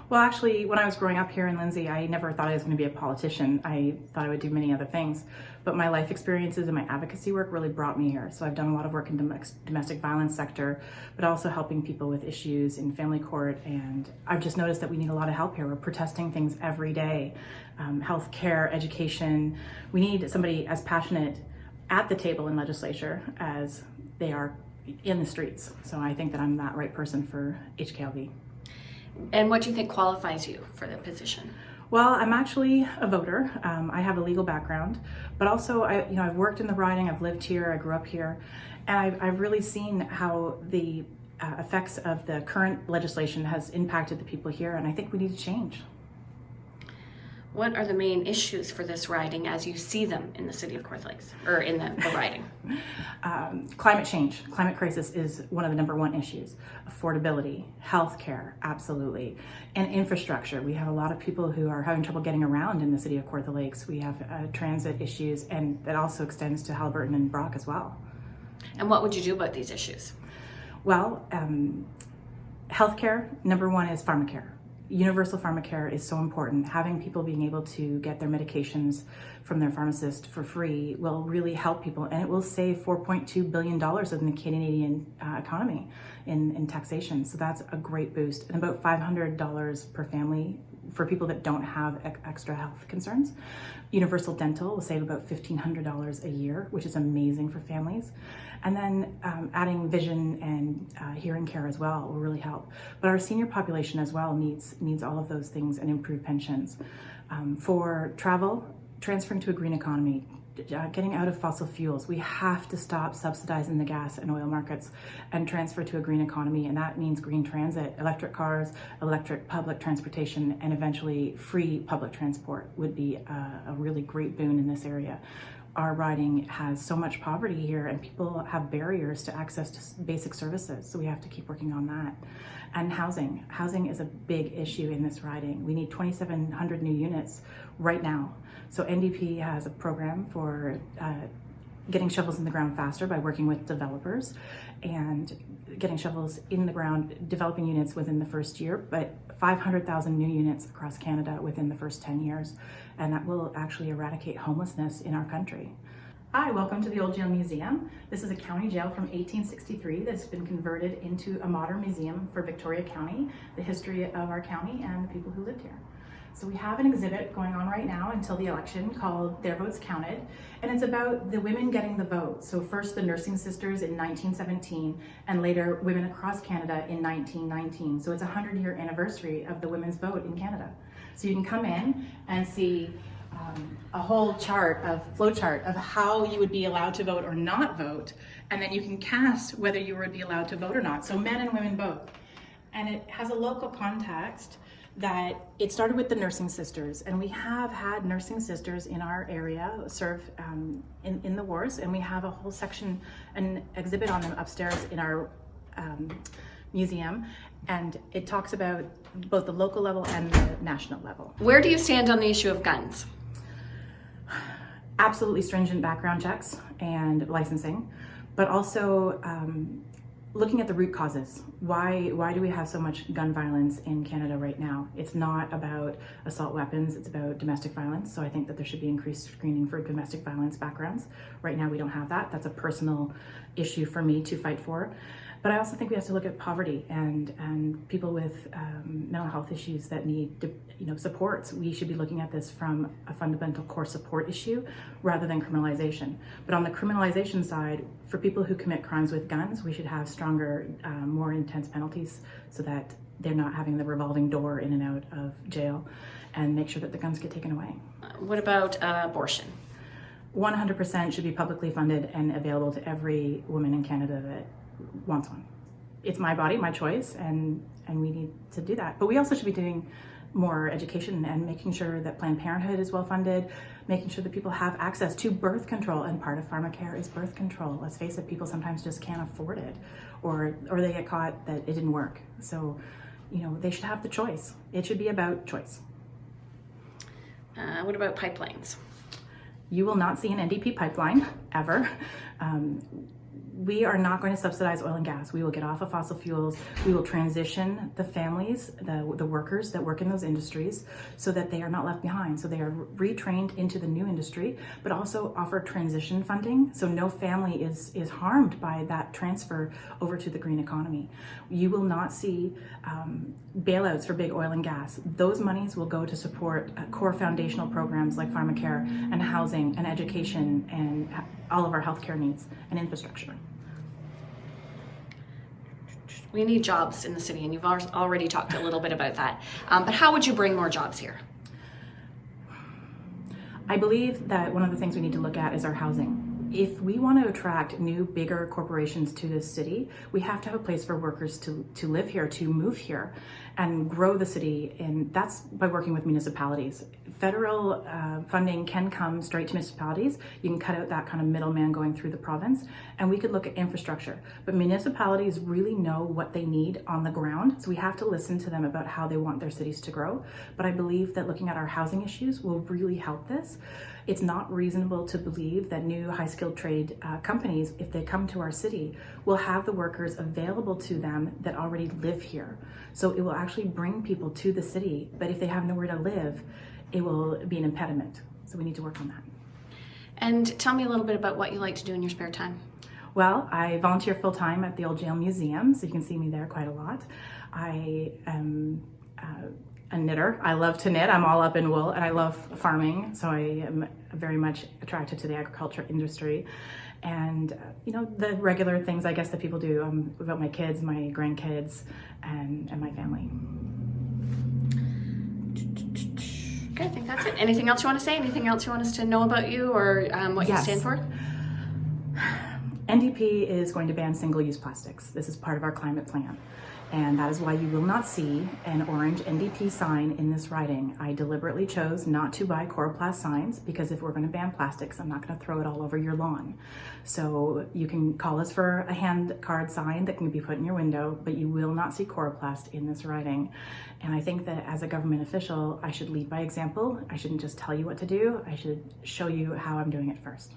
Well, actually, when I was growing up here in Lindsay, I never thought I was going to be a politician. I thought I would do many other things. But my life experiences and my advocacy work really brought me here. So I've done a lot of work in domestic violence sector, but also helping people with issues in family court. And I've just noticed that we need a lot of help here. We're protesting things every day, health care, education. We need somebody as passionate at the table in legislature as they are in the streets. So I think that I'm that right person for HKLV. And what do you think qualifies you for the position? Well, I'm actually a voter. I have a legal background, but also I've worked in the riding. I've lived here. I grew up here, and I've really seen how the effects of the current legislation has impacted the people here, and I think we need to change. What are the main issues for this riding as you see them in the city of Kawartha Lakes, or in the riding? Climate change, climate crisis is one of the number one issues. Affordability, healthcare, absolutely, and infrastructure. We have a lot of people who are having trouble getting around in the city of Kawartha Lakes. We have transit issues, and that also extends to Haliburton and Brock as well. And what would you do about these issues? Well, healthcare, number one is pharmacare. Universal pharmacare is so important. Having people being able to get their medications from their pharmacist for free will really help people, and it will save $4.2 billion in the Canadian economy in taxation. So that's a great boost, and about $500 per family for people that don't have extra health concerns. Universal dental will save about $1,500 a year, which is amazing for families. And then adding vision and hearing care as well will really help. But our senior population as well needs all of those things and improved pensions. For travel, transferring to a green economy, getting out of fossil fuels. We have to stop subsidizing the gas and oil markets and transfer to a green economy, and that means green transit, electric cars, electric public transportation, and eventually free public transport would be a really great boon in this area. Our riding has so much poverty here, and people have barriers to access to basic services, so we have to keep working on that. And housing. Housing is a big issue in this riding. We need 2,700 new units right now. So NDP has a program for getting shovels in the ground faster by working with developers and getting shovels in the ground, developing units within the first year, but 500,000 new units across Canada within the first 10 years. And that will actually eradicate homelessness in our country. Hi, welcome to the Old Jail Museum. This is a county jail from 1863 that's been converted into a modern museum for Victoria County, the history of our county and the people who lived here. So we have an exhibit going on right now until the election called Their Votes Counted, and it's about the women getting the vote. So first the nursing sisters in 1917, and later women across Canada in 1919. So it's a 100-year anniversary of the women's vote in Canada. So you can come in and see a whole flow chart of how you would be allowed to vote or not vote, and then you can cast whether you would be allowed to vote or not. So men and women both. And it has a local context that it started with the nursing sisters, and we have had nursing sisters in our area serve in the wars, and we have a whole section, an exhibit on them upstairs in our museum, and it talks about both the local level and the national level. Where do you stand on the issue of guns? Absolutely stringent background checks and licensing, but also looking at the root causes. Why do we have so much gun violence in Canada right now? It's not about assault weapons, it's about domestic violence. So I think that there should be increased screening for domestic violence backgrounds. Right now we don't have that. That's a personal issue for me to fight for. But I also think we have to look at poverty and people with mental health issues that need supports. We should be looking at this from a fundamental core support issue rather than criminalization. But on the criminalization side, for people who commit crimes with guns, we should have stronger, more intense penalties so that they're not having the revolving door in and out of jail, and make sure that the guns get taken away. What about abortion? 100% should be publicly funded and available to every woman in Canada that wants one. It's my body, my choice, and we need to do that. But we also should be doing more education and making sure that Planned Parenthood is well funded, making sure that people have access to birth control, and part of pharmacare is birth control. Let's face it, people sometimes just can't afford it, or they get caught that it didn't work. So, they should have the choice. It should be about choice. What about pipelines? You will not see an NDP pipeline ever. we are not going to subsidize oil and gas. We will get off of fossil fuels. We will transition the families, the workers that work in those industries, so that they are not left behind. So they are retrained into the new industry, but also offer transition funding, so no family is harmed by that transfer over to the green economy. You will not see bailouts for big oil and gas. Those monies will go to support core foundational programs like pharmacare and housing and education and all of our healthcare needs and infrastructure. We need jobs in the city, and you've already talked a little bit about that. But how would you bring more jobs here? I believe that one of the things we need to look at is our housing. If we want to attract new, bigger corporations to this city, we have to have a place for workers to live here, to move here, and grow the city. And that's by working with municipalities. Federal funding can come straight to municipalities. You can cut out that kind of middleman going through the province, and we could look at infrastructure. But municipalities really know what they need on the ground, so we have to listen to them about how they want their cities to grow. But I believe that looking at our housing issues will really help this. It's not reasonable to believe that new high-skilled trade companies, if they come to our city, will have the workers available to them that already live here. So it will actually bring people to the city, but if they have nowhere to live, it will be an impediment. So we need to work on that. And tell me a little bit about what you like to do in your spare time. Well, I volunteer full-time at the Old Jail Museum, so you can see me there quite a lot. I am a knitter. I love to knit. I'm all up in wool, and I love farming, so I am very much attracted to the agriculture industry. And the regular things I guess that people do about my kids, my grandkids, and my family. Okay, I think that's it. Anything else you want to say? Anything else you want us to know about you or what you stand for? NDP is going to ban single-use plastics. This is part of our climate plan. And that is why you will not see an orange NDP sign in this riding. I deliberately chose not to buy Coroplast signs because if we're going to ban plastics, I'm not going to throw it all over your lawn. So you can call us for a hand card sign that can be put in your window, but you will not see Coroplast in this riding. And I think that as a government official, I should lead by example. I shouldn't just tell you what to do. I should show you how I'm doing it first.